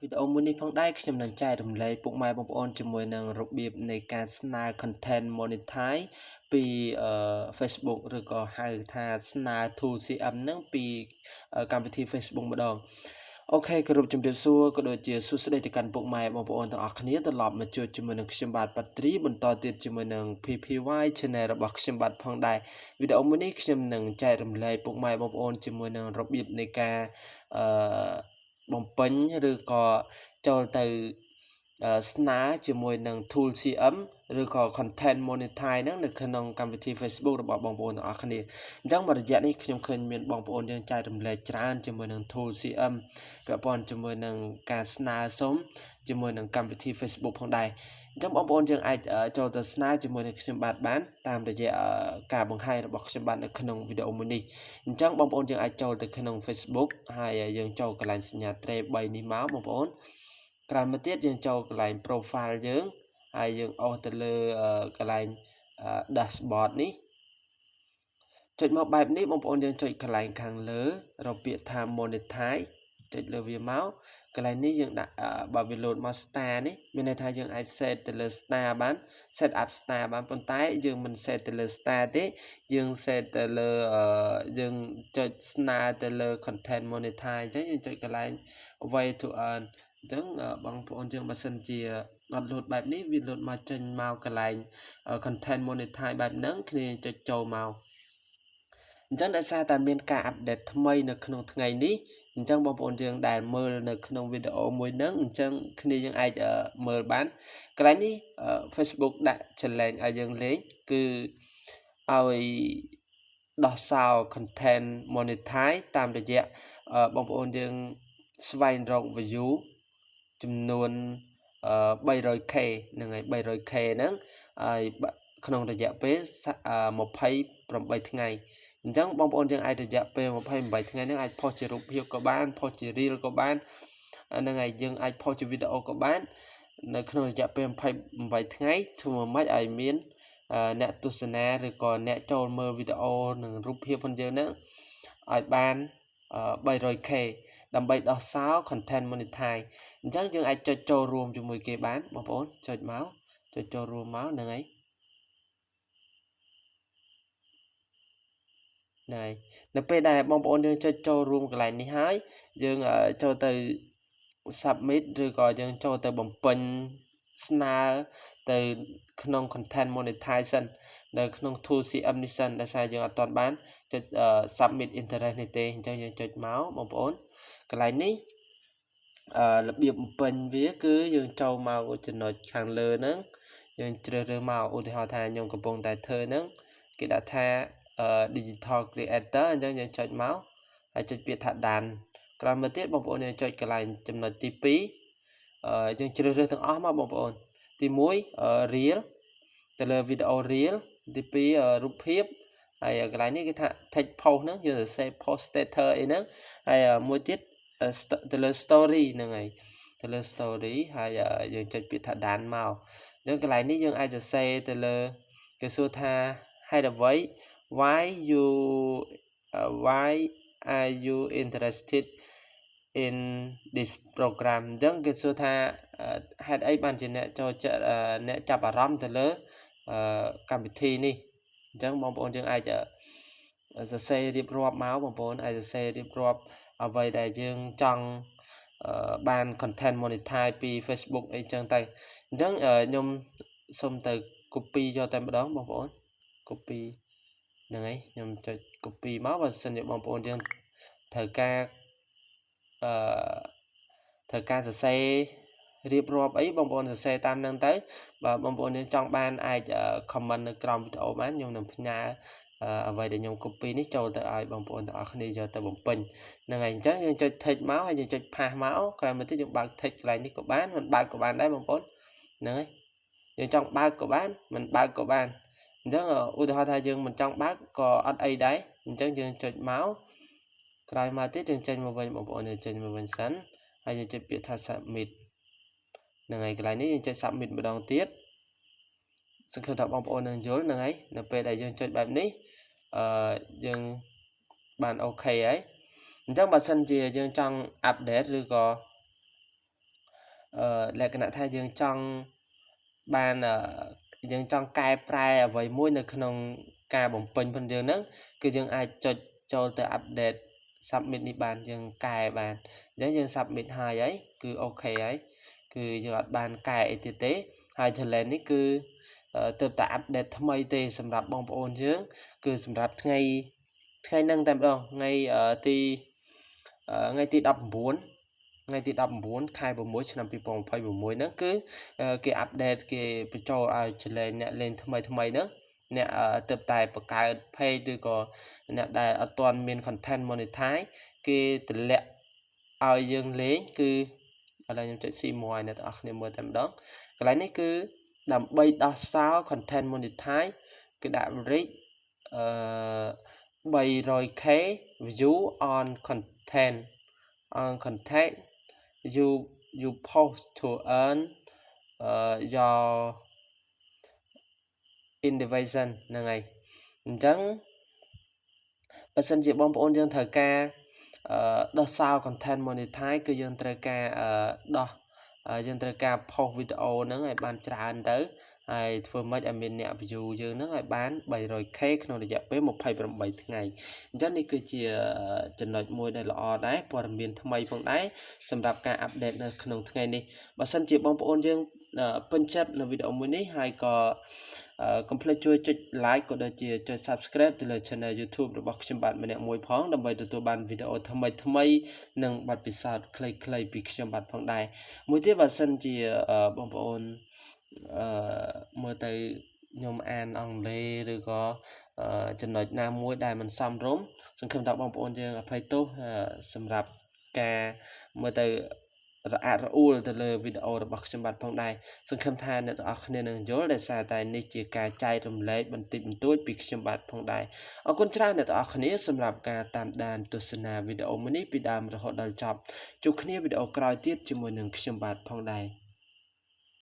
វីដេអូមួយនេះផងដែរខ្ញុំនឹងចែករំលែកពុកម៉ែបងប្អូនជាមួយនឹងរបៀបនៃការស្នើ content monetize ពីFacebook ឬក៏ហៅថាស្នើ tool CM ហ្នឹងពីកម្មវិធី Facebook ម្ដងអូខេគោរពជំរាបសួរក៏ដូចជាសួស្តីទៅកាន់ពុកម៉ែបងប្អូនទាំងអស់គ្នាត្រឡប់មកជួបជាមួយនឹងខ្ញុំបាទប៉ាត្រីបន្តទៀតជាមួយនឹង PPY Channel របស់ខ្ញុំបាទផងដែរវីដេអូមួយនេះខ្ញុំនឹងចែករំលែកពុកម៉ែបងប្អូនជាមួយនឹងរបៀបនៃការអឺបំពេញឬក៏ចូលទៅស្នើជាមួយនឹង tool CM ឬក៏ content monetize ហ្នឹងនៅក្នុងកម្មវិធី Facebook របស់បងប្អូនទាំងអស់គ្នាអញ្ចឹងមួយរយៈនេះខ្ញុំឃើញមានបងប្អូនយើងចែករំលែកច្រើនជាមួយនឹង tool CM ពាក់ព័ន្ធជាមួយនឹងការស្នើសុំជាមួយនឹងកម្មវិធី Facebook ផងដែរអញ្ចឹងបងប្អូនយើងអាចចូលទៅស្នើជាមួយនឹងខ្ញុំបាទបានតាមរយៈការបង្ហាញរបស់ខ្ញុំបាទនៅក្នុងវីដេអូមួយនេះអញ្ចឹងបងប្អូនយើងអាចចូលទៅក្នុង Facebook ហើយយើងចូលកន្លែងសញ្ញាត្រេ3នេះមកបងប្អូនក្រោយមកទៀតយើងចូលកន្លែង profile យើងហើយយើងអុសទៅលើកន្លែង dashboard នេះចុចមកបែបនេះបងប្អូនយើងចុចកន្លែងខាងលើរកពាក្យថា monetize ចុចលើវាមកកន្លែងនេះយើងដាក់បើវា load មក star នេះមានន័យថាយើងអាច set ទៅលើ star បាន set up star បានប៉ុន្តែយើងមិន set ទៅលើ star ទេយើង set ទៅលើយើងចុចស្នើទៅលើ content monetize អញ្ចឹងយើងចុចកន្លែង way to earn អញ្ចឹងបងប្អូនយើងបើសិនជាអត់ load បែបនេះវា load មកចេញមកកន្លែង content monetize បែបហ្នឹងគ្នាចុចចូលមកអញ្ចឹងដោយសារតែមានការអាប់ដេតថ្មីនៅក្នុងថ្ងៃនេះអញ្ចឹងបងប្អូនយើងដែលមើលនៅក្នុងវីដេអូមួយហ្នឹងអញ្ចឹងគ្នាយើងអាចមើលបានកន្លែងនេះ Facebook ដាក់ challenge ឲ្យយើងលេងគឺឲ្យដោះសោ content monetize តាមរយៈបងប្អូនយើងស្វែងរក view ចំនួន300k ហ្នឹងហើយ 300k ហ្នឹងហើយក្នុងរយៈពេល28ថ្ងៃអញ្ចឹងបងប្អូនយើងអាចរយៈពេល28ថ្ងៃហ្នឹងអាចផុសជារូបភាពក៏បានផុសជា reel ក៏បានហ្នឹងហើយយើងអាចផុសជាវីដេអូក៏បាននៅក្នុងរយៈពេល28ថ្ងៃធ្វើម៉េចឲ្យមានអ្នកទស្សនាឬក៏អ្នកចូលមើលវីដេអូនិងរូបភាពរបស់យើងហ្នឹងឲ្យបាន300k ដើម្បីដោះសោ content monetize អញ្ចឹងយើងអាចចុចចូលរួមជាមួយគេបានបងប្អូនចុចមកចុចចូលរួមមកហ្នឹងហើយណែនៅពេលដែលបងប្អូនយើងចុចចូលរួមកន្លែងនេះហើយយើងចូលទៅ submit ឬក៏យើងចូលទៅបំពេញស្នើទៅក្នុង content monetization នៅក្នុង tool CM នេះសិនដោយសារយើងអត់ទាន់បានចុច submit interest នេះទេអញ្ចឹងយើងចុចមកបងប្អូនកន្លែងនេះរបៀបបំពេញវាគឺយើងចូលមកចំណុចខាងលើហ្នឹងយើងជ្រើសរើសមកឧទាហរណ៍ថាខ្ញុំកំពុងតែធ្វើហ្នឹងគេដាក់ថាdigital creator អញ្ចឹងយើងចុចមកហើយចុចពាក្យថា done ក្រោយមកទៀតបងប្អូនយើងចុចកន្លែងចំណុចទី2យើងជ្រើសរើសទាំងអស់មកបងប្អូនទី1 reel ទៅលើវីដេអូ reel ទី2រូបភាពហើយកន្លែងនេះគេថា text post ហ្នឹងយើងសរសេរ post status អីហ្នឹងហើយមួយទៀតទៅលើ story ហ្នឹងហើយទៅលើ story ហើយយើងចុចពាក្យថា done មកអញ្ចឹងកន្លែងនេះយើងអាចសរសេរទៅលើគេសួរថាហេតុអ្វី why are you interested in this program អញ្ចឹងគេសួរថាហេតុអីបានជាអ្នកចូលចិត្តអ្នកចាប់អារម្មណ៍ទៅលើកម្មវិធីនេះអញ្ចឹងបងប្អូនយើងអាចសរសេររៀបរាប់មកបងប្អូនអាចសរសេររៀបរាប់អ្វីដែលយើងចង់បាន content monetize ពី Facebook អីចឹងទៅអញ្ចឹងខ្ញុំសូមទៅ copy យកតែម្ដងបងប្អូន copy ហ្នឹងហើយខ្ញុំចុច copy មកបើសិនជាបងប្អូនយើងត្រូវការសរសេររៀបរាប់អីបងប្អូនសរសេរតាមហ្នឹងទៅបើបងប្អូនយើងចង់បានអាច comment នៅក្រោមវីដេអូបានខ្ញុំនឹងផ្ញើអ្វីដែលខ្ញុំ copy នេះចូលទៅឲ្យបងប្អូនទាំងអស់គ្នាយកទៅបំពេញហ្នឹងហើយអញ្ចឹងយើងចុច text មកហើយយើងចុច pass មកក្រោយមកទៀតយើងបើក text កន្លែងនេះក៏បានមិនបើកក៏បានដែរបងប្អូនហ្នឹងហើយយើងចង់បើកក៏បានមិនបើកក៏បានអញ្ចឹងឧទាហរណ៍ថាយើងមិនចង់បើកក៏អត់អីដែរអញ្ចឹងយើងចុចមកក្រោយមកទៀតយើងចេញមកវិញបងប្អូនយើងចេញមកវិញសិនហើយយើងចុចពាក្យថា submit ហ្នឹងហើយកន្លែងនេះយើងចុច submit ម្ដងទៀតសង្ឃឹមថាបងប្អូននឹងយល់ហ្នឹងហើយនៅពេលដែលយើងចុចបែបនេះយើងបានអូខេហើយអញ្ចឹងបើសិនជាយើងចង់អាប់ដេតឬក៏ lẽ cái nãy thay dương trong ban dương trong cài prai ở với mũi nơiក្នុងការបំពេញផងយើងហ្នឹងគឺយើងអាចចុចចូលទៅ update submit នេះបានយើងកែបានអញ្ចឹងយើង submit ហើយហើយគឺអូខេហើយគឺយើងអត់បានកែអីទៀតទេហើយ challenge នេះគឺទើបតែ update ថ្មីទេសម្រាប់បងប្អូនយើងគឺសម្រាប់ថ្ងៃហ្នឹងតែម្ដងថ្ងៃទី19ថ្ងៃទី19ខែ6ឆ្នាំ2026ហ្នឹងគឺគេអាប់ដេតគេបញ្ចូលឲ្យ challenge អ្នកលេងថ្មីហ្នឹងអ្នកទើបតែបង្កើត page ឬក៏អ្នកដែលអត់ទាន់មាន content monetize គេតម្លាក់ឲ្យយើងលេងគឺឥឡូវខ្ញុំចុច see more ឲ្យអ្នកទាំងអស់គ្នាមើលតែម្ដងកន្លែងនេះគឺដើម្បីដោះសោ content monetize គឺដាក់ rate 300k view on content you post to earn your innovation ហ្នឹងហើយអញ្ចឹងបើសិនជាបងប្អូនយើងត្រូវការដោះសោ content monetize គឺយើងត្រូវការយើងត្រូវការ post video ហ្នឹងឲ្យបានច្រើនទៅហើយធ្វើម៉េចឲ្យមានអ្នក view យើងហ្នឹងឲ្យបាន 300k ក្នុងរយៈពេល28ថ្ងៃអញ្ចឹងនេះគឺជាចំណុចមួយដែលល្អដែរព័ត៌មានថ្មីផងដែរសម្រាប់ការអាប់ដេតនៅក្នុងថ្ងៃនេះបើសិនជាបងប្អូនយើងពេញចិត្តនៅវីដេអូមួយនេះហើយក៏កុំភ្លេចជួយចុច like ក៏ដូចជាចុច subscribe ទៅលើ channel YouTube របស់ខ្ញុំបាទម្នាក់មួយផងដើម្បីទទួលបានវីដេអូថ្មីនិងបទពិសោធន៍ខ្លីៗពីខ្ញុំបាទផងដែរមួយទៀតបើសិនជាបងប្អូនមើលទៅខ្ញុំអានអង់គ្លេសឬក៏ចំណុចណាមួយដែលមិនសមរម្យសង្ឃឹមថាបងប្អូនយើងអភ័យទោសសម្រាប់ការមើលទៅរអាក់រអួលទៅលើវីដេអូរបស់ខ្ញុំបាទផងដែរសង្ឃឹមថាអ្នកទាំងអស់គ្នានឹងយល់ដោយសារតែនេះជាការចែករំលែកបន្តិចបន្តួចពីខ្ញុំបាទផងដែរអរគុណច្រើនអ្នកទាំងអស់គ្នាសម្រាប់ការតាមដានទស្សនាវីដេអូមួយនេះពីដើមរហូតដល់ចប់ជួបគ្នាវីដេអូក្រោយទៀតជាមួយនឹងខ្ញុំបាទផងដែរ